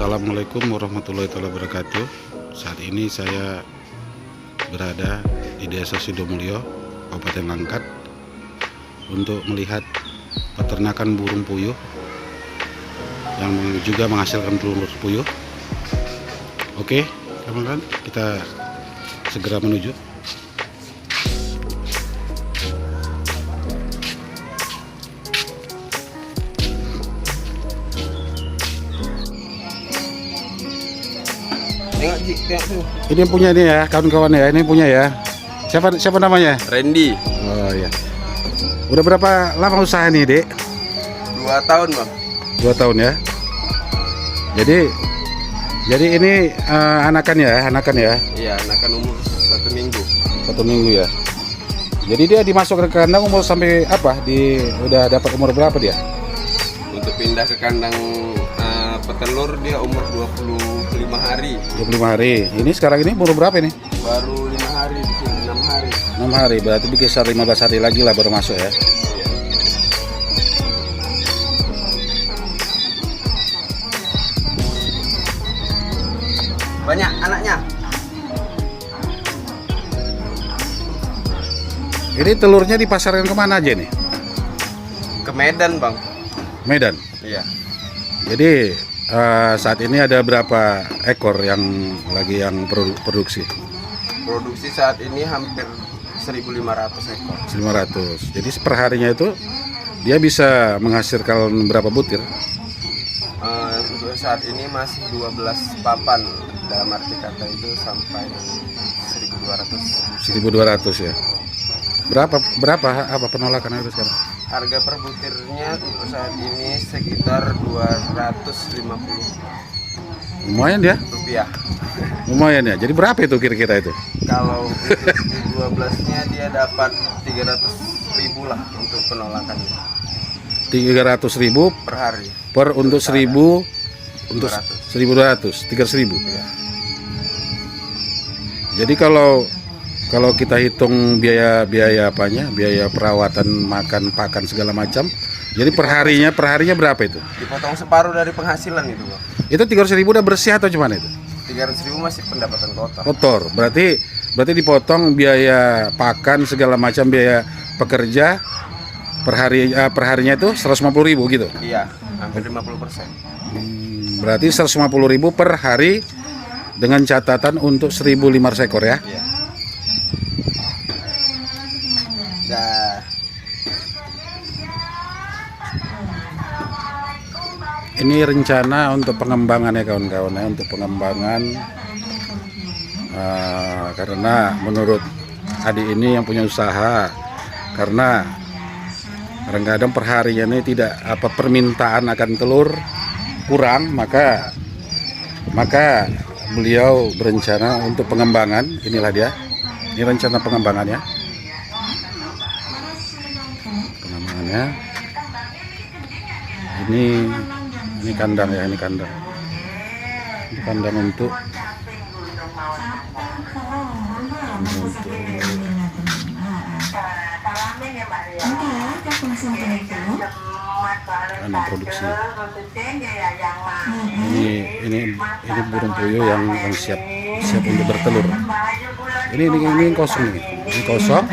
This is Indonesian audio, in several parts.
Assalamualaikum warahmatullahi wabarakatuh. Saat ini saya berada di Desa Sidomulyo, Kabupaten Langkat, untuk melihat peternakan burung puyuh yang juga menghasilkan telur puyuh. Oke, teman-teman, kita segera menuju. Ini punya ini ya, kawan-kawan ya. Ini punya ya. Siapa namanya? Randy. Oh ya. Udah berapa lama usaha nih, Dek? 2 tahun, Bang. 2 tahun ya. Jadi ini anakan ya. Iya, anakan umur 1 minggu. 1 minggu ya. Jadi dia dimasukkan ke kandang umur sampai apa? Udah dapat umur berapa dia? Untuk pindah ke kandang petelur dia umur 25 hari. 25 hari. Ini sekarang ini umur berapa ini? Baru 5 hari di sini, 6 hari. 6 hari, berarti berkisar 15 hari lagi lah baru masuk ya. Banyak anaknya. Ini telurnya dipasarkan kemana aja nih? Ke Medan, Bang. Medan. Iya. Jadi saat ini ada berapa ekor yang produksi? Produksi saat ini hampir 1.500 ekor. 500. Jadi perharinya itu dia bisa menghasilkan berapa butir? Untuk saat ini masih 12 papan. Dalam arti kata itu sampai 1.200. 1.200 ya. Berapa apa penolakan itu sekarang? Harga per butirnya untuk saat ini sekitar 250 Lumayan ya? rupiah. Lumayan ya. Jadi berapa itu kira-kira itu? Kalau butir 12-nya dia dapat 300.000 lah untuk penolakannya. 300.000 Per hari. per untuk 1.000 untuk 1.200, 300.000. Ya. Jadi kalau kita hitung biaya apanya, biaya perawatan, makan, pakan segala macam, jadi perharinya berapa itu? Dipotong separuh dari penghasilan itu, Bang. Itu 300.000 udah bersih atau gimana itu? 300.000 masih pendapatan kotor. Kotor. Berarti dipotong biaya pakan segala macam, biaya pekerja perharinya itu 150.000 gitu. Iya, hampir 50%. Berarti 150.000 per hari dengan catatan untuk 1.500 ekor ya. Iya. Dah. Ini rencana untuk pengembangan ya kawan-kawan ya, untuk pengembangan karena menurut adik ini yang punya usaha, karena kadang-kadang perharinya ini tidak permintaan akan telur kurang, maka beliau berencana untuk pengembangan. Inilah dia, ini rencana pengembangannya. Ini kandang ya, ini kandang untuk anak produksi. Ini burung puyuh yang siap untuk bertelur. Ini kosong nih. Ini kosong.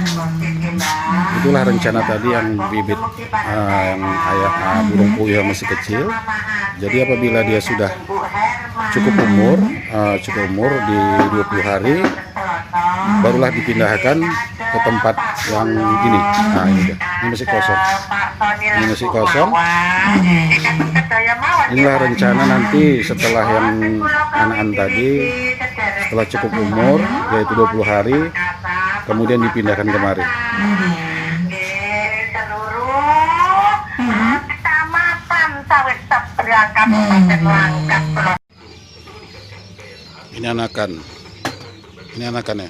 Itulah rencana tadi yang bibit yang burung puyuh yang masih kecil. Jadi apabila dia sudah cukup umur di 20 hari, barulah dipindahkan ke tempat yang ini. Nah, ini dia. Ini masih kosong. Inilah rencana nanti setelah yang anak-anak tadi, setelah cukup umur yaitu 20 hari, kemudian dipindahkan kemari. Ini anakannya.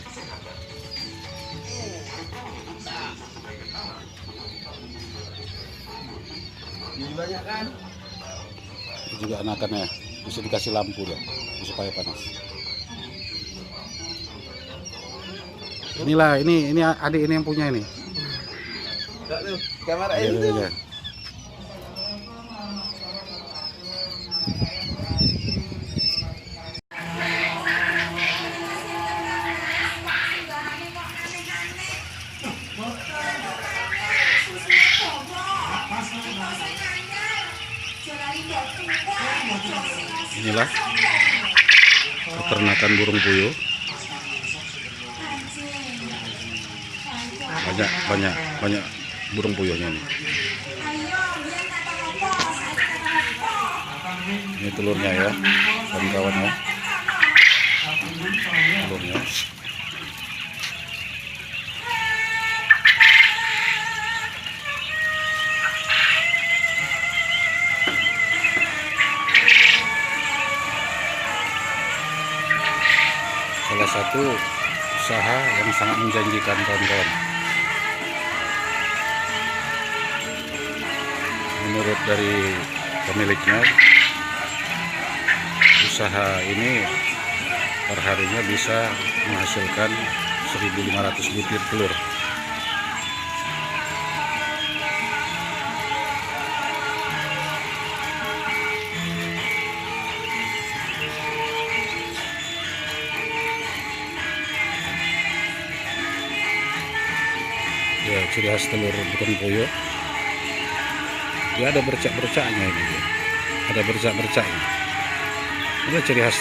Ini juga anakannya, bisa dikasih lampu ya, supaya panas. Inilah, ini adik ini yang punya ini. Kamera itu. Inilah peternakan burung puyuh. Banyak burung puyuhnya nih. Ini telurnya ya, kawan-kawan ya. Telurnya. Salah satu usaha yang sangat menjanjikan, kawan-kawan. Menurut dari pemiliknya, usaha ini perharinya bisa menghasilkan 1.500 butir telur. Ya, ciri khas telur burung puyuh, dia ada bercak-bercaknya ini, ada bercak-bercaknya. Ini ciri khas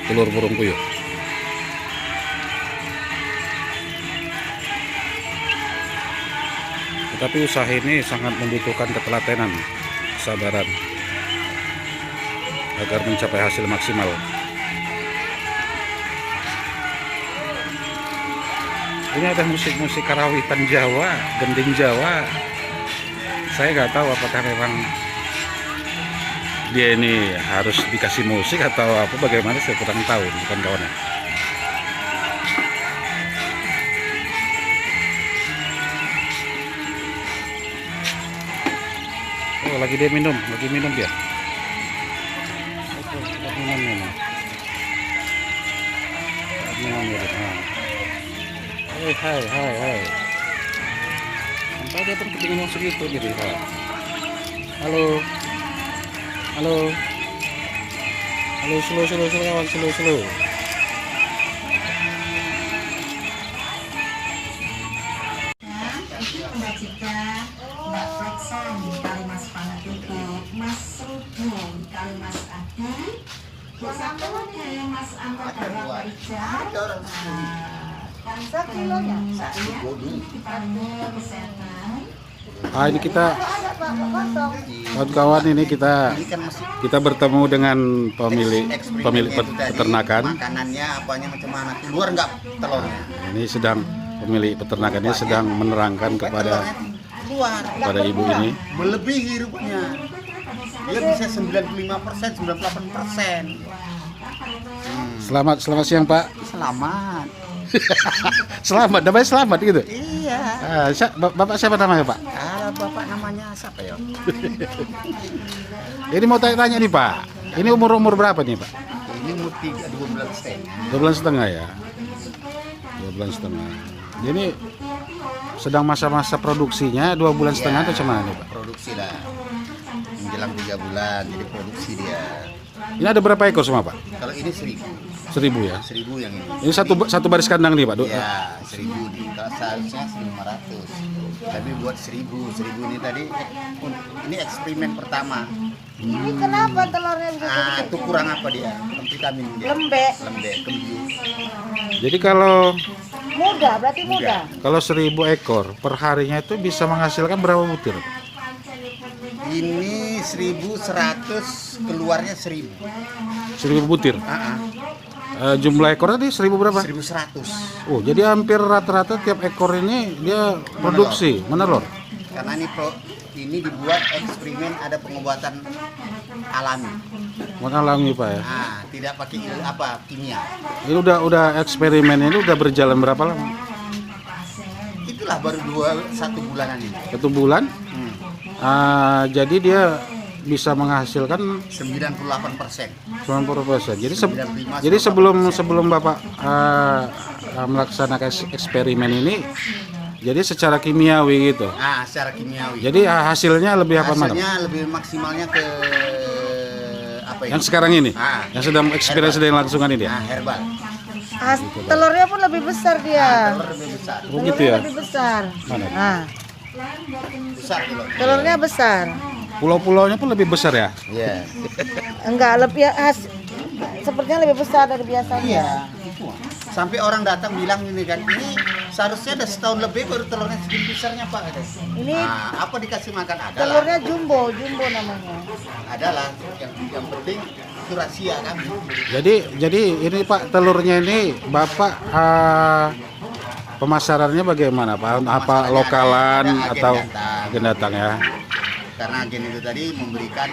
telur burung puyuh. Tetapi usaha ini sangat membutuhkan ketelatenan, kesabaran agar mencapai hasil maksimal. Ini ada musik-musik karawitan Jawa, gending Jawa. Saya nggak tahu apakah memang dia ini harus dikasih musik atau apa, bagaimana saya kurang tahu, bukan kawannya. Oh, lagi dia minum dia. Minum. Hai. Sampai dia pun kepingin segitu gitu. Halo, slow. Ini kita kawan-kawan, ini kita bertemu dengan pemilik peternakan. Makanannya apanya macam mana, keluar nggak telurnya. Ini sedang pemilik peternakannya sedang menerangkan kepada ibu ini. Melebihi rupanya. Dia bisa 95%, 98%. Selamat siang, Pak. Selamat. Selamat, namanya selamat gitu. Iya. Bapak siapa namanya, Pak? Bapak namanya siapa ya? Ini mau tanya nih, Pak. Ini umur berapa nih, Pak? Ini umur 2 bulan setengah. 2 bulan setengah ya. 2 bulan setengah. Jadi sedang masa-masa produksinya 2 bulan setengah atau cuman nih, Pak? Produksi lah. Menjelang 3 bulan, jadi produksi dia. Ini ada berapa ekor semua, Pak? Kalau ini 1.000. 1.000 ya. 1.000 yang ini. Ini satu baris kandang nih, Pak. Ya, 1.000 nih. Kalau seharusnya 1.500. Tapi buat 1.000 ini tadi, ini eksperimen pertama. Ini kenapa telurnya bisa Itu kurang apa dia? Vitamin dia. lembek? Kembung. Jadi kalau Berarti muda. 1.000 ekor per harinya itu bisa menghasilkan berapa butir? Ini 1.100, keluarnya 1.000. 1.000 butir. Jumlah ekor tadi 1.000 berapa? 1.100. Oh, jadi hampir rata-rata tiap ekor ini dia produksi menelur. Karena ini dibuat eksperimen, ada pengobatan alami. Alami, Pak ya. Tidak pakai kimia. Ini udah eksperimen ini udah berjalan berapa lama? Itulah baru 1 bulanan ini. 1 bulan. Jadi dia bisa menghasilkan 98%. 90%. Jadi 95. sebelum Bapak melaksanakan eksperimen ini, jadi secara kimiawi gitu. Secara kimiawi. Jadi hasilnya lebih apa mana? Hasilnya lebih maksimalnya ke apa ini? Yang sekarang ini, yang sedang eksperimen sedang langsungan ini ya. Herbal. Telurnya pun lebih besar dia. Telur lebih besar. Oh gitu ya. Lebih besar. Mana? Nah, Besar telur. telurnya besar. Pulau-pulaunya pun lebih besar ya. Iya. Enggak, lebih sepertinya lebih besar dari biasanya. Iya. Sampai orang datang bilang ini kan, ini seharusnya ada setahun lebih baru telurnya segini besarnya Pak. Ini Nah, apa dikasih makan adalah? telurnya jumbo namanya. Adalah yang penting itu rahasia kami. Jadi ini Pak, telurnya ini Bapak pemasarannya bagaimana Pak? Apa Pemasarannya lokalan ada agen atau datang. agen datang ya? Karena agen itu tadi memberikan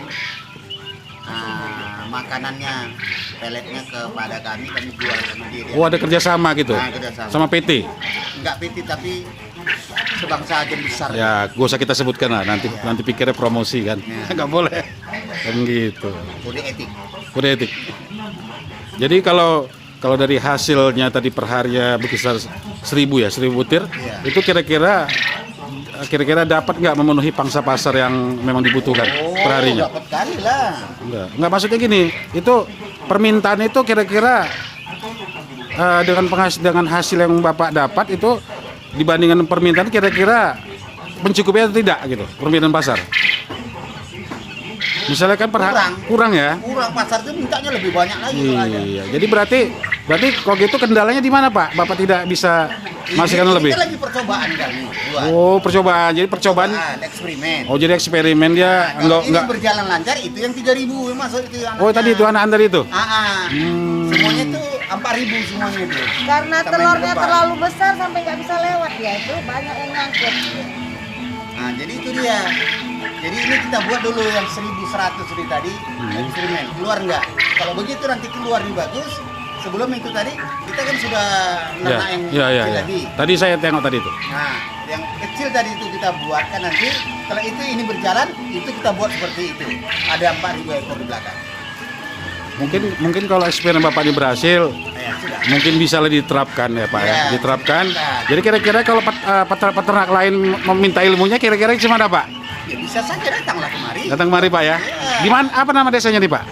makanannya, peletnya kepada kami jual sama dia. Oh, ada kerjasama gitu? Nah, kerjasama. Sama PT? Enggak PT tapi sebangsa agen besar. Ya, gak usah kita sebutkan lah, nanti pikirnya promosi kan? Ya. Nggak boleh. Kan gitu. Kode etik. Kode etik. Jadi kalau dari hasilnya tadi per harinya berkisar 1.000 ya, 1.000 butir, Iya. itu kira-kira dapat nggak memenuhi pangsa pasar yang memang dibutuhkan per harinya? Dapat kali lah. Enggak maksudnya gini, itu permintaan itu kira-kira dengan hasil yang Bapak dapat itu dibandingkan permintaan kira-kira mencukupi atau tidak gitu, permintaan pasar? Misalnya kan kurang ya? Kurang pasar itu mintanya lebih banyak lagi kalau ada. Iya, jadi berarti kalau gitu kendalanya di mana Pak? Bapak tidak bisa masukkan lebih? Kita lagi percobaan kami buat. Oh, percobaan. Jadi percobaan. Eksperimen. Oh, jadi eksperimen dia Kalau ini enggak. berjalan lancar itu yang 3.000 masuk itu yang Oh, tadi itu anak tadi itu. Semuanya itu 4.000 semuanya itu. Karena Sama yang telurnya depan. terlalu besar sampai nggak bisa lewat ya, itu banyak yang ngangkut. Nah, jadi itu dia. Jadi ini kita buat dulu yang 1.100 ini tadi eksperimen. Keluar enggak? Kalau begitu nanti keluar di bagus. Sebelum itu tadi kita kan sudah Ya, yang ya. kecil tadi. Tadi saya tengok tadi itu. Nah, yang kecil tadi itu kita buatkan nanti. Kalau itu ini berjalan, itu kita buat seperti itu. Ada 4.000 ekor di belakang. Mungkin kalau eksperimen Bapak ini berhasil, Ya, sudah. mungkin bisa diterapkan ya Pak ya. Ya, Diterapkan. diterapkan. Jadi kira-kira kalau peternak lain meminta ilmunya kira-kira gimana Pak? Ya bisa saja datanglah kemari. Datang kemari Pak ya. Ya. Di mana, apa nama desanya nih Pak?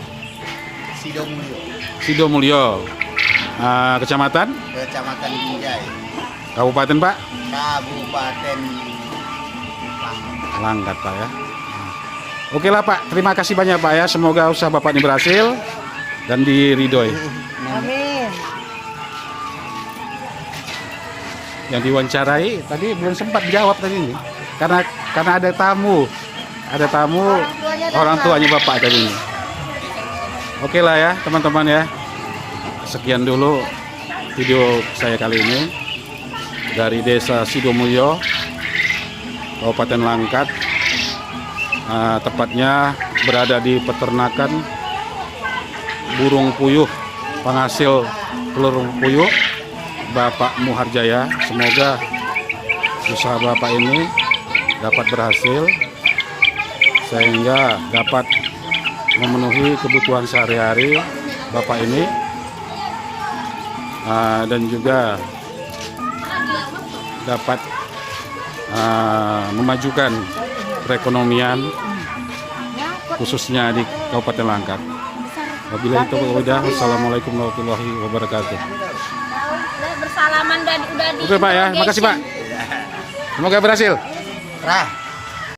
Sidomulyo, Sidomulyo. Kecamatan, Kecamatan Binjai, Kabupaten Pak? Kabupaten Langkat Pak ya. Oke lah Pak, terima kasih banyak Pak ya. Semoga usaha Bapak ini berhasil dan diridhoi. Amin. Yang diwawancarai tadi belum sempat jawab tadi ini. Karena ada tamu. Orang tuanya Bapak tadi ini. Oke lah ya teman-teman ya. Sekian dulu video saya kali ini dari Desa Sidomulyo, Kabupaten Langkat. Tepatnya berada di peternakan burung puyuh, penghasil telur puyuh Bapak Muharjaya. Semoga usaha Bapak ini dapat berhasil sehingga dapat memenuhi kebutuhan sehari-hari Bapak ini, dan juga dapat memajukan perekonomian khususnya di Kabupaten Langkat. Wabillahi taufiq wal hidayah. Wassalamualaikum warahmatullahi wabarakatuh. Bersalaman udah di Oke Pak ya, makasih Pak. Semoga berhasil. Rah.